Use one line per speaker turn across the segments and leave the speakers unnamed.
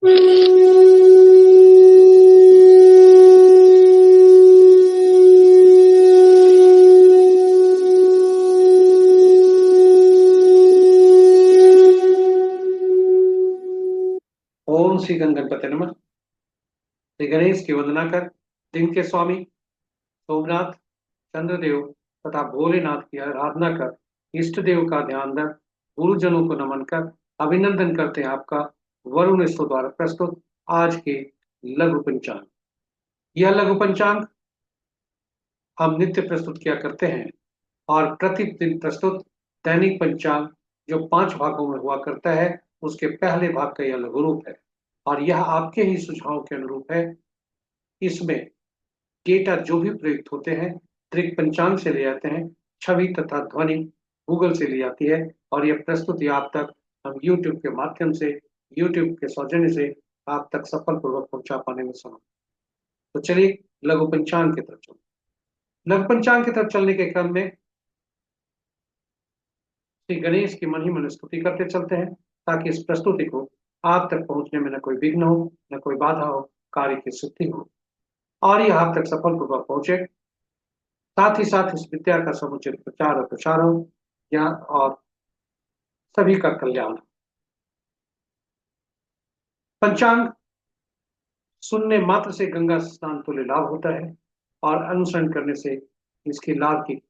ओम श्री गणपति नमः। श्री गणेश की वंदना कर दिन के स्वामी सोमनाथ, चंद्रदेव तथा भोलेनाथ की आराधना कर इष्ट देव का ध्यान रख गुरुजनों को नमन कर अभिनंदन करते हैं आपका वरुण स्तव द्वारा प्रस्तुत आज के लघु पंचांग। यह लघु पंचांग हम नित्य प्रस्तुत किया करते हैं और प्रतिदिन प्रस्तुत दैनिक पंचांग जो 5 भागों में हुआ करता है उसके पहले भाग का यह लघु रूप है और यह आपके ही सुझाव के अनुरूप है। इसमें डेटा जो भी प्रयुक्त होते हैं त्रिक पंचांग से ले जाते हैं, छवि तथा ध्वनि गूगल से ली जाती है और यह प्रस्तुति आप तक हम यूट्यूब के माध्यम से, यूट्यूब के सौजन्य से आप तक सफल पूर्वक पहुंचा पाने में समर्थ। तो चलिए लघु पंचांग की तरफ चलते। लघु पंचांग की तरफ चलने के क्रम में श्री गणेश की मन ही मन स्तुति करते चलते हैं ताकि इस प्रस्तुति को आप तक पहुंचने में न कोई विघ्न हो, न कोई बाधा हो, कार्य की सिद्धि हो और यह आप तक सफल पूर्वक पहुंचे। साथ ही साथ इस विद्या का समुचित प्रचार और प्रसार हो या और सभी का कल्याण। पंचांग सुनने मात्र से गंगा स्नान तुल्य लाभ होता है और अनुसरण करने से इसके लाभ की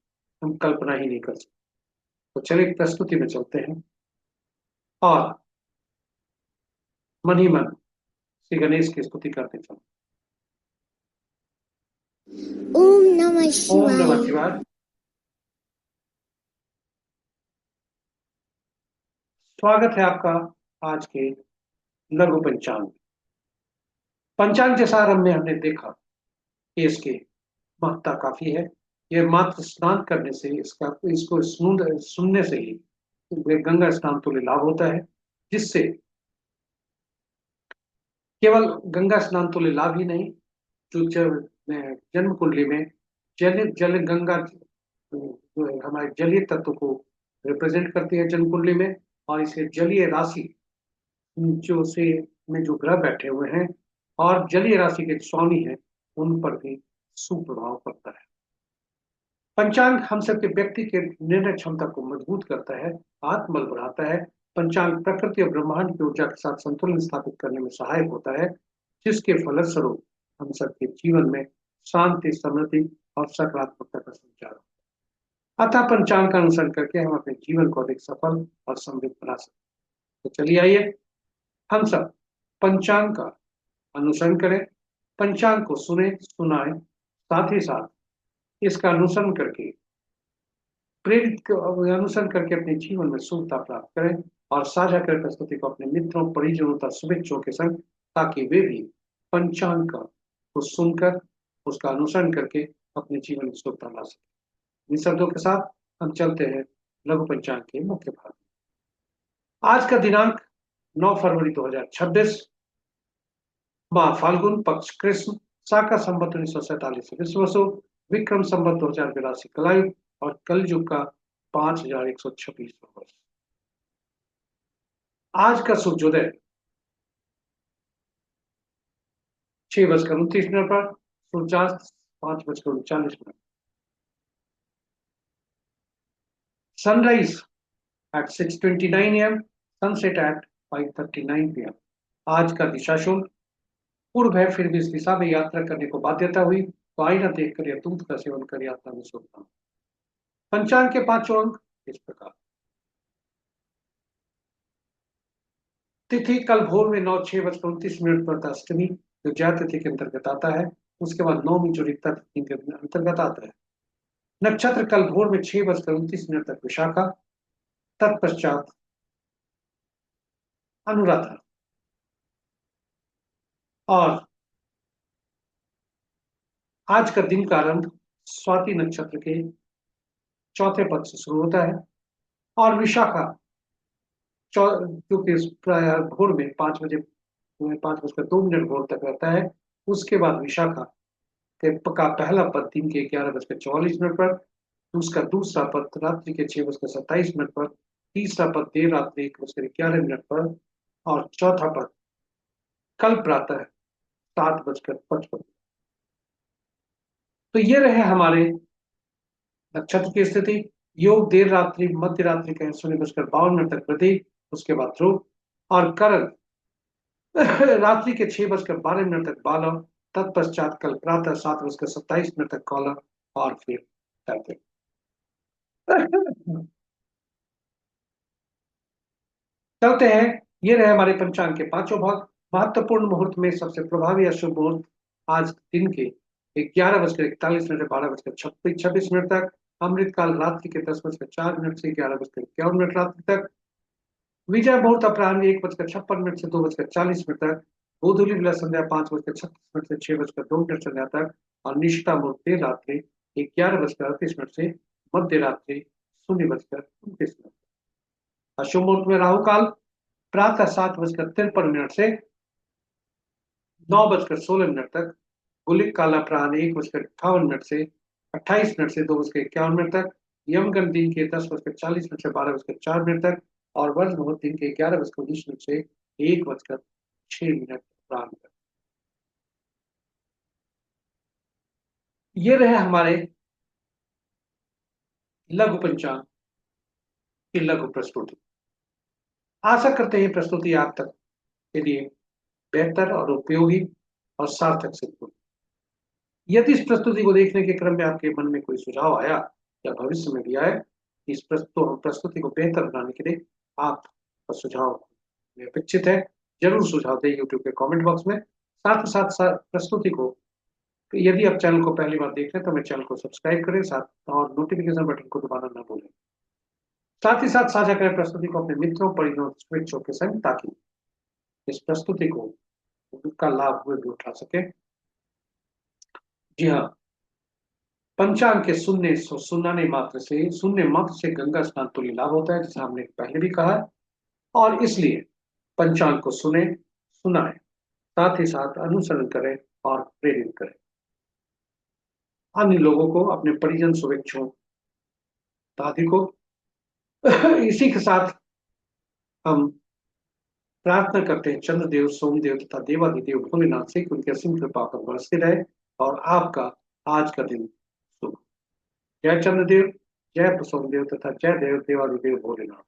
हम कल्पना ही नहीं कर सकते। तो चलिए प्रस्तुति में चलते हैं और मन ही मन श्री गणेश की स्तुति करते चलते।
ओम नमः
ओम नमः
शिवाय।
शिवाय। स्वागत है आपका आज के लघु पंचांग। पंचांग के सारंभ में हमने देखा कि इसकी महत्ता काफी है। यह मात्र स्नान करने से इसका इसको सुनने से ही गंगा स्नान तुल्य लाभ होता है, जिससे केवल गंगा स्नान तुल्य लाभ ही नहीं, जो जन्म कुंडली में जल जल गंगा जो है हमारे जलीय तत्व को रिप्रेजेंट करती है जन्म कुंडली में, और इसे जलीय राशि जो से में जो ग्रह बैठे हुए हैं और जलीय राशि के स्वामी हैं उन पर भी सुप्रभाव पड़ता है। पंचांग हम सबके व्यक्ति के निर्णय क्षमता को मजबूत करता है, आत्मबल बढ़ाता है। पंचांग प्रकृति और ब्रह्मांड की ऊर्जा के साथ संतुलन स्थापित करने में सहायक होता है, जिसके फलस्वरूप हम सबके जीवन में शांति, समृद्धि और सकारात्मकता का संचार होता है। अतः पंचांग का अनुसरण करके हम अपने जीवन को अधिक सफल और समृद्ध बना सकते हैं। तो चलिए आइए हम सब पंचांग का अनुसरण करें, पंचांग को सुने सुनाएं, साथ ही साथ इसका अनुसरण करके अनुसरण करके अपने जीवन में सुखता प्राप्त करें और साझा करें प्रस्तुति को अपने मित्रों, परिजनों तथा शुभेच्छुओं के संग, ताकि वे भी पंचांग का को सुनकर उसका अनुसरण करके अपने जीवन में सुखता ला सके। इन शब्दों के साथ हम चलते हैं लघु पंचांग के मुख्य भाग में। आज का दिनांक 9 फरवरी 2026, माह फाल्गुन, पक्ष कृष्ण, शाका संवत 1947 विश्वसु, विक्रम संवत 2082 कलायुग और कलयुग का 5126 वर्ष। आज का सूर्योदय 6:29 पर, सूर्यास्त 5:39। Sunrise at 6:29 AM, sunset at 5:39 PM। आज का दिशा शुभ पूर्व है, फिर भी इस दिशा में यात्रा करने को बाध्यता हुई तो आईना देखकर या दूध का सेवन कर यात्रा में शुभता। पंचांग के 5 अंक इस प्रकार। तिथि कल भोर में 9:06:29 पर अष्टमी, जो ज्या तिथि के अंतर्गत आता है। उसके बाद नौमी, जो रिक्ता तिथि के अंतर्गत आता है। नक्षत्र कल भोर में 6:29 तक विशाखा, तत्पश्चात अनुराधा। और आज का दिन का आरंभ स्वाति नक्षत्र के चौथे पद से शुरू होता है और विशाखा जो कि प्राय भोर में 5:02 भोर तक रहता है। उसके बाद विशाखा का पहला पद दिन के 11:44 पर, उसका दूसरा पद रात्रि के 6:27 पर, तीसरा पद देर रात्रि 1:11 पर और चौथा पद कल प्रातः 7:55। तो ये रहे हमारे नक्षत्र की स्थिति। योग देर रात्रि, मध्य रात्रि का 0:52 तक प्रतीक, उसके बाद ध्रुव। और करण रात्रि के 6:12 तक बालव, तत्पश्चात कल प्रातः 7:27 तक कौलव, और फिर तैतिल। चलते हैं। ये रहे हमारे पंचांग के पांचों भाग। महत्वपूर्ण मुहूर्त में सबसे प्रभावी अशुभ मुहूर्त आज दिन के 11:41 से 12:26 तक। अमृत काल रात्रि के 10:04 से 11:51 रात्रि तक। विजय मुहूर्त अपराह्न 1:56 से 2:40 तक। गोधूलि विलय संध्या 5:36 से 6:02 संध्या तक। और निष्ठा मुहूर्त देर रात्रि 11:38 से मध्य रात्रि 0:29। अशुभ मुहूर्त में राहु काल प्रातः 7:53 से 9:16 तक। गुलिक काल अपराह्न 1:58 से 28 से 2:51 तक। यमगंड दिन के 10:40 से 12:04 तक। और वर्ज मुहूर्त दिन के 11:19 से 1:06 अपराह्न तक। ये रहे हमारे लघु पंचांग की लघु प्रस्तुति। आशा करते हैं प्रस्तुति आप तक के लिए बेहतर और उपयोगी और सार्थक सिद्ध होगी। यदि इस प्रस्तुति को देखने के क्रम में आपके मन में कोई सुझाव आया या भविष्य में भी आए, इस प्रस्तुति को बेहतर बनाने के लिए आपका सुझाव हमें अपेक्षित है। जरूर सुझाव दें यूट्यूब के कमेंट बॉक्स में। साथ ही साथ प्रस्तुति को, यदि आप चैनल को पहली बार देख रहे हैं तो मेरे चैनल को सब्सक्राइब करें, साथ और नोटिफिकेशन बटन को दबाना ना भूलें। साथ ही साथ साझा करें प्रस्तुति को अपने मित्रों, परिजनों, शुभेच्छुओं के संग, ताकि इस प्रस्तुति को उनका लाभ वे भी उठा सके। जी हाँ, पंचांग के सुनने मात्र से गंगा स्नान तुल्य लाभ होता है, जैसा हमने पहले भी कहा है। और इसलिए पंचांग को सुने, सुनाए, साथ ही साथ अनुसरण करें और प्रेरित करें अन्य लोगों को, अपने परिजन, शुभेच्छुओं आदि को। इसी के साथ हम प्रार्थना करते हैं चंद्रदेव, सोमदेव तथा देवादिदेव भोलेनाथ से कि उनकी असीम कृपा पर बरसते रहे और आपका आज का दिन शुभ। जय चंद्रदेव, जय सोमदेव तथा जय देव देवादिदेव भोलेनाथ।